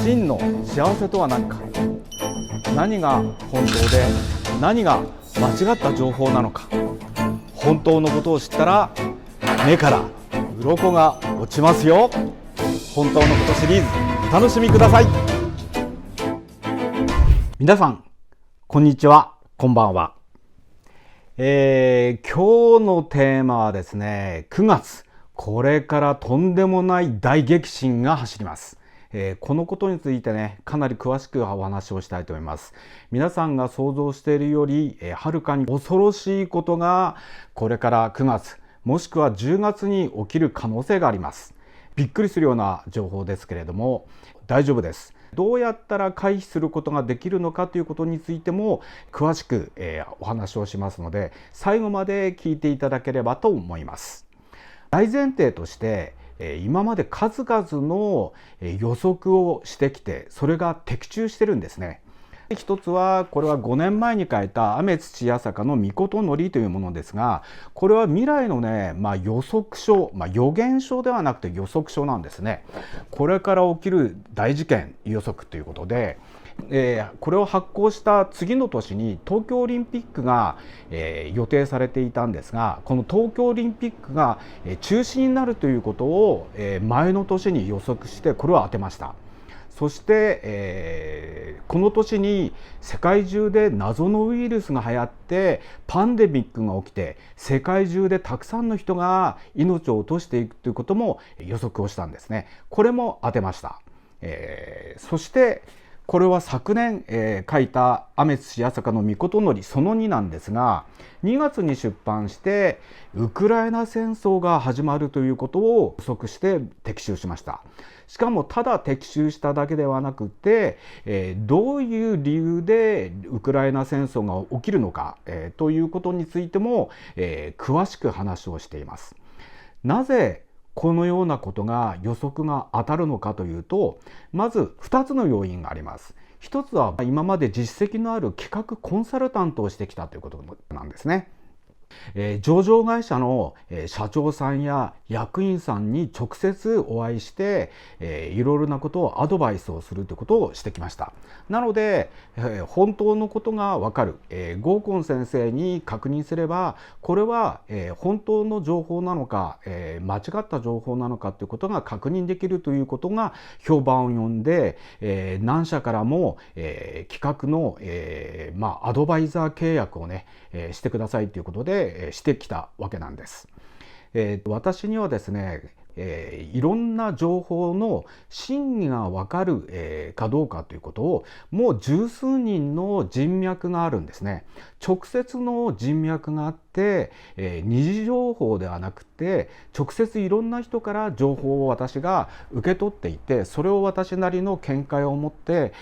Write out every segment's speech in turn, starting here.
真の幸せとは何か、何が本当で何が間違った情報なのか、本当のことを知ったら目から鱗が落ちますよ。本当のことシリーズお楽しみください。皆さんこんにちは、こんばんは。今日のテーマはですね、9月これからとんでもない大激震が走ります。このことについてね、かなり詳しくお話をしたいと思います。皆さんが想像しているよりはるかに恐ろしいことがこれから9月もしくは10月に起きる可能性があります。びっくりするような情報ですけれども大丈夫です。どうやったら回避することができるのかということについても詳しくお話をしますので、最後まで聞いていただければと思います。大前提として今まで数々の予測をしてきて、それが的中してるんですね。一つはこれは5年前に書いた雨土八坂の御事則というものですが、これは未来のね、予測書、予言書ではなくて予測書なんですね。これから起きる大事件予測ということで、これを発行した次の年に東京オリンピックが、予定されていたんですが、この東京オリンピックが、中止になるということを、前の年に予測してこれを当てました。そして、この年に世界中で謎のウイルスが流行ってパンデミックが起きて、世界中でたくさんの人が命を落としていくということも予測をしたんですね。これも当てました。そしてこれは昨年、書いた雨土八坂の御事則その2なんですが、2月に出版してウクライナ戦争が始まるということを予測して的中しました。しかもただ的中しただけではなくて、どういう理由でウクライナ戦争が起きるのか、ということについても、詳しく話をしています。なぜこのようなことが予測が当たるのかというと、まず2つの要因があります。一つは今まで実績のある企画コンサルタントをしてきたということなんですね。上場会社の社長さんや役員さんに直接お会いしていろいろなことをアドバイスをするということをしてきました。なので本当のことが分かる、ゴーコン先生に確認すれば、これは本当の情報なのか間違った情報なのかということが確認できるということが評判を呼んで、何社からも企画のアドバイザー契約をねしてくださいということでしてきたわけなんです。私にはですね、いろんな情報の真偽が分かる、かどうかということをもう十数人の人脈があるんですね。直接の人脈があって、二次情報ではなくて直接いろんな人から情報を私が受け取っていて、それを私なりの見解を持って、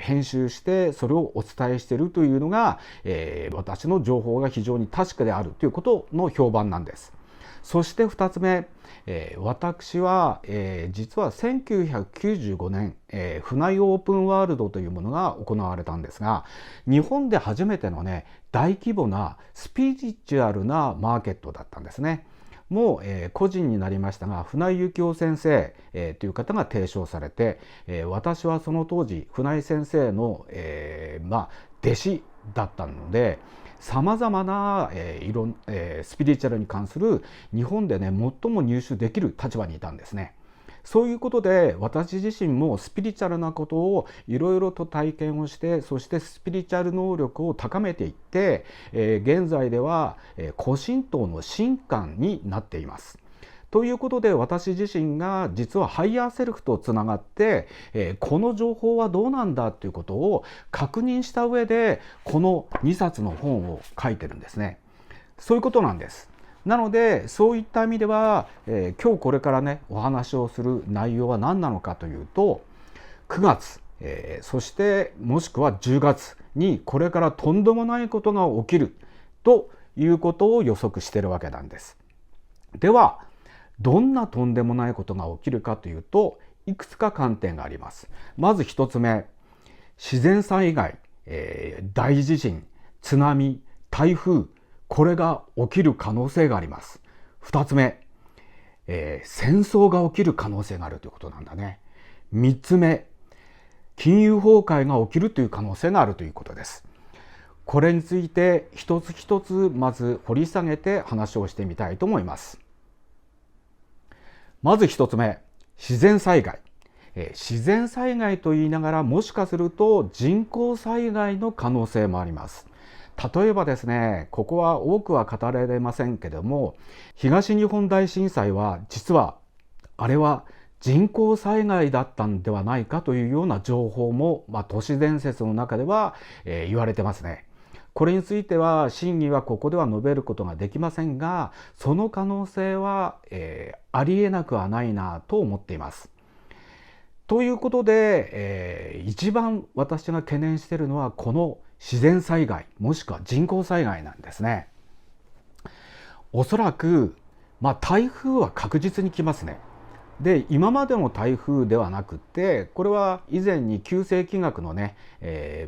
編集してそれをお伝えしているというのが、私の情報が非常に確かであるということの評判なんです。そして2つ目、私は、実は1995年、船井オープンワールドというものが行われたんですが、日本で初めてのね大規模なスピリチュアルなマーケットだったんですね。もう、個人になりましたが船井幸雄先生、という方が提唱されて、私はその当時船井先生の、弟子だったので、さまざまな、スピリチュアルに関する日本でね最も入手できる立場にいたんですね。そういうことで私自身もスピリチュアルなことをいろいろと体験をして、そしてスピリチュアル能力を高めていって、現在では古神道の神官になっています。ということで私自身が実はハイヤーセルフとつながって、この情報はどうなんだということを確認した上でこの2冊の本を書いてるんですね。そういうことなんです。なのでそういった意味では、今日これからねお話をする内容は何なのかというと、9月、そしてもしくは10月にこれからとんでもないことが起きるということを予測しているわけなんです。ではどんなとんでもないことが起きるかというと、いくつか観点があります。まず一つ目、自然災害、大地震、津波、台風、これが起きる可能性があります。二つ目、戦争が起きる可能性があるということなんだね。3つ目、金融崩壊が起きるという可能性があるということです。これについて一つ一つまず掘り下げて話をしてみたいと思います。まず1つ目、自然災害。自然災害と言いながらもしかすると人工災害の可能性もあります。例えばですね、ここは多くは語られませんけども、東日本大震災は実はあれは人工災害だったんではないかというような情報も、都市伝説の中では、言われてますね。これについては真偽はここでは述べることができませんが、その可能性は、ありえなくはないなと思っています。ということで、一番私が懸念しているのはこの自然災害もしくは人工災害なんですね。おそらく、台風は確実に来ますね。で、今までの台風ではなくて、これは以前に旧世紀学のね、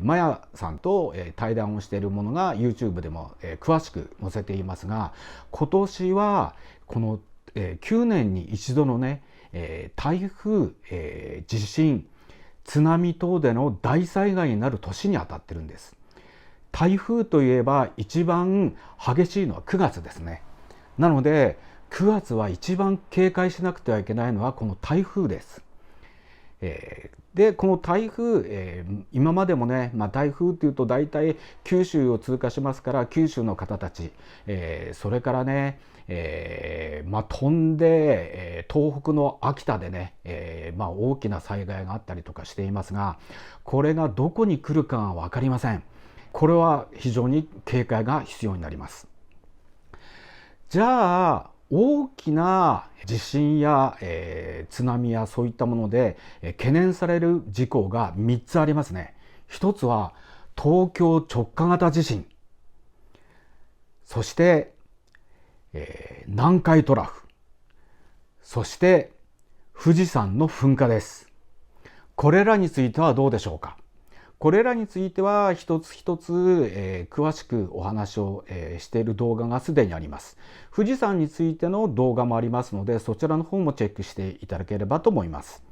マヤさんと対談をしているものが YouTube でも詳しく載せていますが、今年はこの9年に一度のね、台風、地震、津波等での大災害になる年にあたってるんです。台風といえば一番激しいのは9月ですね。なので9月は一番警戒しなくてはいけないのはこの台風です。でこの台風、今までもね、台風というと大体九州を通過しますから、九州の方たち、それからね、飛んで、東北の秋田でね、大きな災害があったりとかしていますが、これがどこに来るかは分かりません。これは非常に警戒が必要になります。じゃあ大きな地震や、津波やそういったもので、懸念される事項が3つありますね。一つは東京直下型地震、そして、南海トラフ、そして富士山の噴火です。これらについてはどうでしょうか。これらについては一つ一つ、詳しくお話を、している動画がすでにあります。富士山についての動画もありますので、そちらの方もチェックしていただければと思います。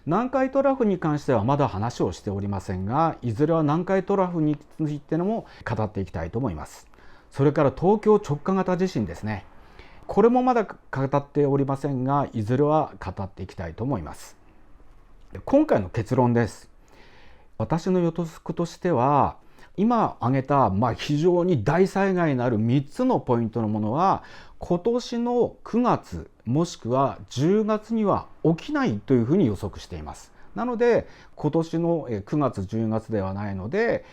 南海トラフに関してはまだ話をしておりませんが、いずれは南海トラフについてのも語っていきたいと思います。それから東京直下型地震ですね。これもまだ語っておりませんが、いずれは語っていきたいと思います。今回の結論です。私の予測としては、今挙げた、非常に大災害になる3つのポイントのものは、今年の9月もしくは10月には起きないというふうに予測しています。なので今年の9月10月ではないので、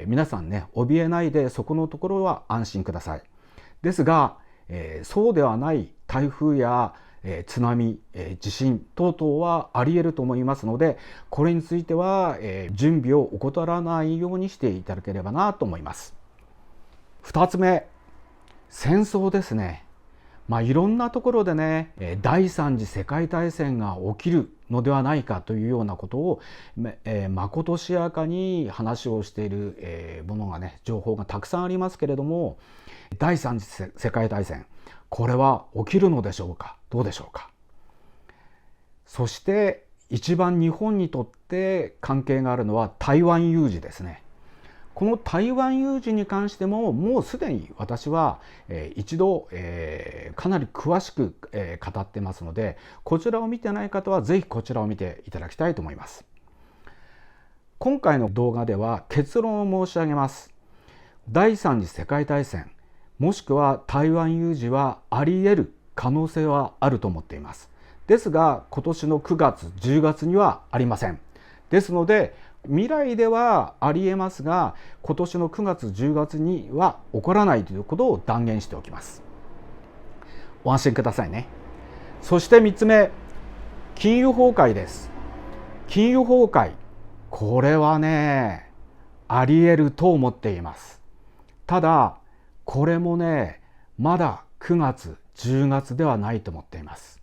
皆さんね、怯えないでそこのところは安心ください。ですが、そうではない台風や津波、地震等々はあり得ると思いますので、これについては準備を怠らないようにしていただければなと思います。2つ目、戦争ですね。いろんなところでね、第三次世界大戦が起きるのではないかというようなことをまことしやかに話をしているものがね、情報がたくさんありますけれども、第三次世界大戦、これは起きるのでしょうか、どうでしょうか。そして一番日本にとって関係があるのは台湾有事ですね。この台湾有事に関してももうすでに私は一度かなり詳しく語ってますので、こちらを見てない方はぜひこちらを見ていただきたいと思います。今回の動画では結論を申し上げます。第三次世界大戦もしくは台湾有事はあり得る可能性はあると思っています。ですが今年の9月10月にはありません。ですので未来ではありえますが、今年の9月10月には起こらないということを断言しておきます。お安心くださいね。そして3つ目、金融崩壊です。金融崩壊、これはね、あり得ると思っています。ただこれもね、まだ9月10月ではないと思っています。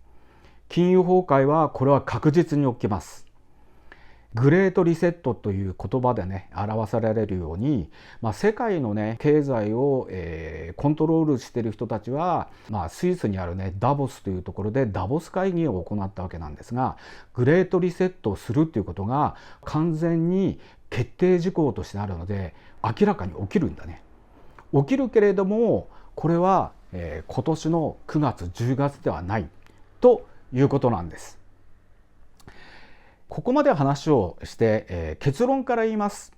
金融崩壊はこれは確実に起きます。グレートリセットという言葉でね表されるように、世界のね経済を、コントロールしている人たちは、スイスにあるねダボスというところでダボス会議を行ったわけなんですが、グレートリセットをするということが完全に決定事項としてあるので、明らかに起きるんだね。起きるけれどもこれは、今年の9月10月ではないということなんです。ここまで話をして、結論から言います。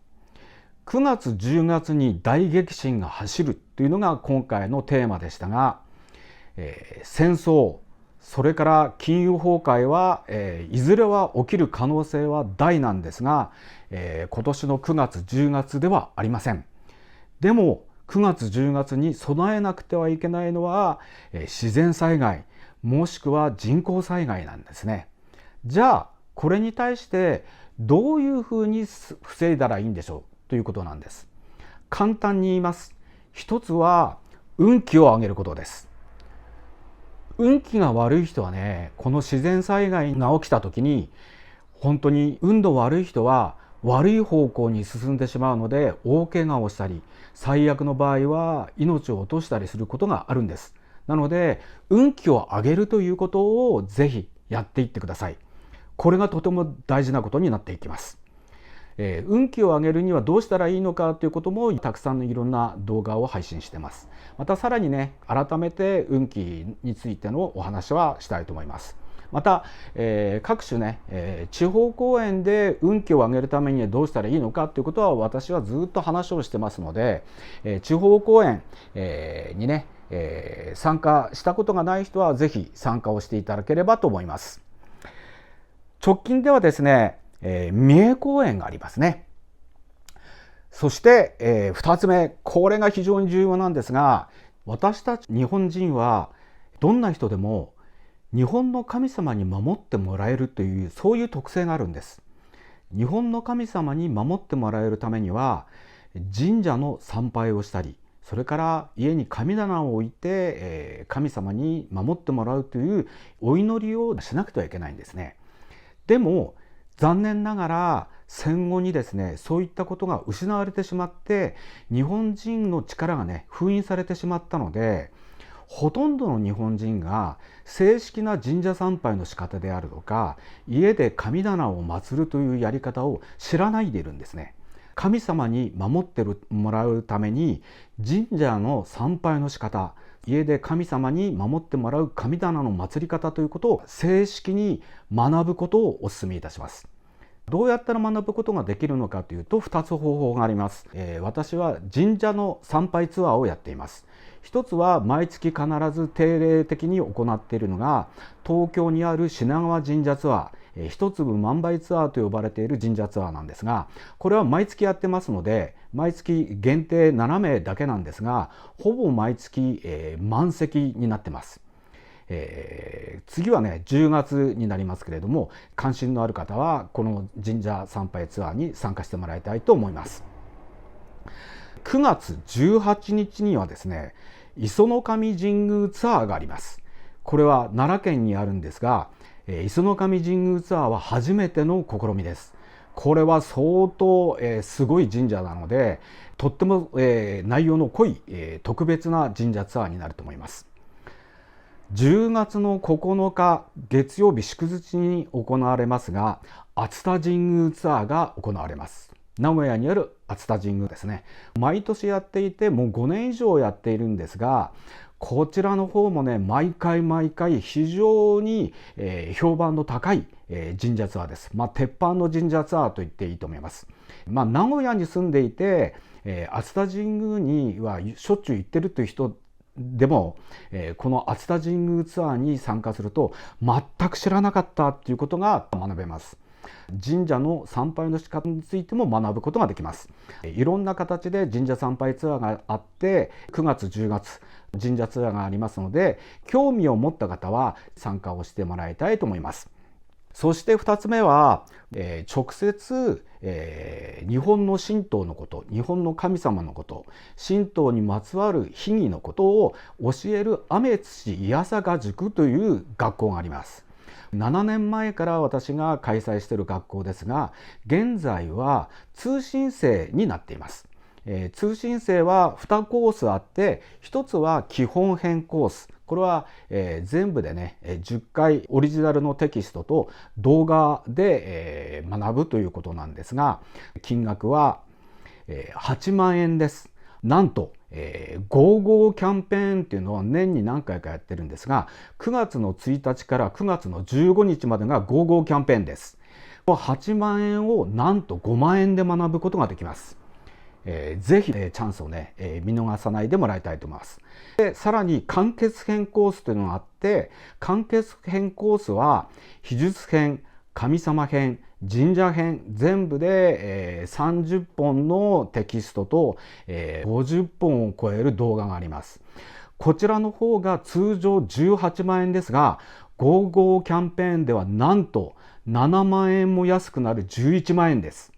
9月10月に大激震が走るというのが今回のテーマでしたが、戦争、それから金融崩壊は、いずれは起きる可能性は大なんですが、今年の9月10月ではありません。でも9月10月に備えなくてはいけないのは、自然災害もしくは人工災害なんですね。じゃあこれに対してどういうふうに防いだらいいんでしょうということなんです。簡単に言います。一つは運気を上げることです。運気が悪い人はね、この自然災害が起きた時に本当に運の悪い人は悪い方向に進んでしまうので大怪我をしたり、最悪の場合は命を落としたりすることがあるんです。なので運気を上げるということをぜひやっていってください。これがとても大事なことになっていきます。運気を上げるにはどうしたらいいのかということもたくさんのいろんな動画を配信しています。またさらにね、改めて運気についてのお話はしたいと思います。また、各種ね、地方公演で運気を上げるためにはどうしたらいいのかということは私はずっと話をしてますので、地方公演、にね、参加したことがない人はぜひ参加をしていただければと思います。直近ではですね、三重公演がありますね。そして、2つ目、これが非常に重要なんですが、私たち日本人はどんな人でも日本の神様に守ってもらえるというそういう特性があるんです。日本の神様に守ってもらえるためには神社の参拝をしたり、それから家に神棚を置いて、神様に守ってもらうというお祈りをしなくてはいけないんですね。でも残念ながら戦後にですね、そういったことが失われてしまって日本人の力がね封印されてしまったので、ほとんどの日本人が正式な神社参拝の仕方であるとか、家で神棚を祀るというやり方を知らないでいるんですね。神様に守ってもらうために神社の参拝の仕方、家で神様に守ってもらう神棚の祀り方ということを正式に学ぶことをお勧めいたします。どうやったら学ぶことができるのかというと2つ方法があります。私は神社の参拝ツアーをやっています。一つは毎月必ず定例的に行っているのが東京にある品川神社ツアー、一粒万倍ツアーと呼ばれている神社ツアーなんですが、これは毎月やってますので毎月限定7名だけなんですが、ほぼ毎月、満席になってます。次はね10月になりますけれども、関心のある方はこの神社参拝ツアーに参加してもらいたいと思います。9月18日にはですね、磯の神神宮ツアーがあります。これは奈良県にあるんですが、磯の神神宮ツアーは初めての試みです。これは相当、すごい神社なので、とっても、内容の濃い、特別な神社ツアーになると思います。10月の9日月曜日祝日に行われますが、熱田神宮ツアーが行われます。名古屋にある熱田神宮ですね。毎年やっていてもう5年以上やっているんですが、こちらの方もね毎回非常に、評判の高い、神社ツアーです。鉄板の神社ツアーと言っていいと思います。名古屋に住んでいて、熱田神宮にはしょっちゅう行ってるという人でも、この熱田神宮ツアーに参加すると全く知らなかったということが学べます。神社の参拝の仕方についても学ぶことができます。いろんな形で神社参拝ツアーがあって、9月10月神社ツアーがありますので、興味を持った方は参加をしてもらいたいと思います。そして2つ目は、直接、日本の神道のこと、日本の神様のこと、神道にまつわる秘儀のことを教える雨土いやさが塾という学校があります。7年前から私が開催している学校ですが、現在は通信制になっています。通信制は2コースあって、1つは基本編コース。これは、全部でね、10回オリジナルのテキストと動画で、学ぶということなんですが、金額は、8万円です。なんと、55キャンペーンっていうのは年に何回かやってるんですが、9月の1日から9月の15日までが55キャンペーンです。8万円をなんと5万円で学ぶことができます。ぜひ、チャンスをね、見逃さないでもらいたいと思います。で、さらに完結編コースというのがあって、完結編コースは秘術編、神様編、神社編、全部で、30本のテキストと、50本を超える動画があります。こちらの方が通常18万円ですが、55キャンペーンではなんと7万円も安くなる11万円です。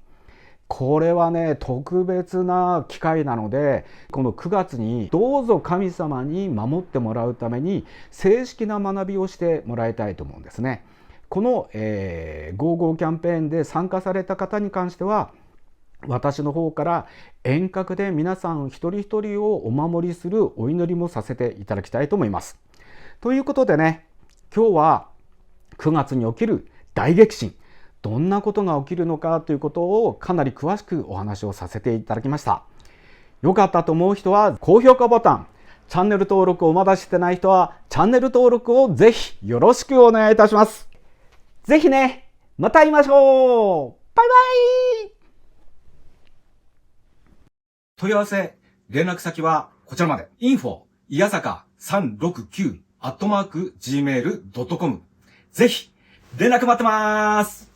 これはね、特別な機会なので、この9月にどうぞ神様に守ってもらうために正式な学びをしてもらいたいと思うんですね。この、55キャンペーンで参加された方に関しては、私の方から遠隔で皆さん一人一人をお守りするお祈りもさせていただきたいと思います。ということでね、今日は9月に起きる大激震、どんなことが起きるのかということをかなり詳しくお話をさせていただきました。よかったと思う人は高評価ボタン、チャンネル登録をまだしてない人はチャンネル登録をぜひよろしくお願いいたします。ぜひね、また会いましょう。バイバイ。問い合わせ、連絡先はこちらまで。info いやさか369@gmail.com。ぜひ連絡待ってます。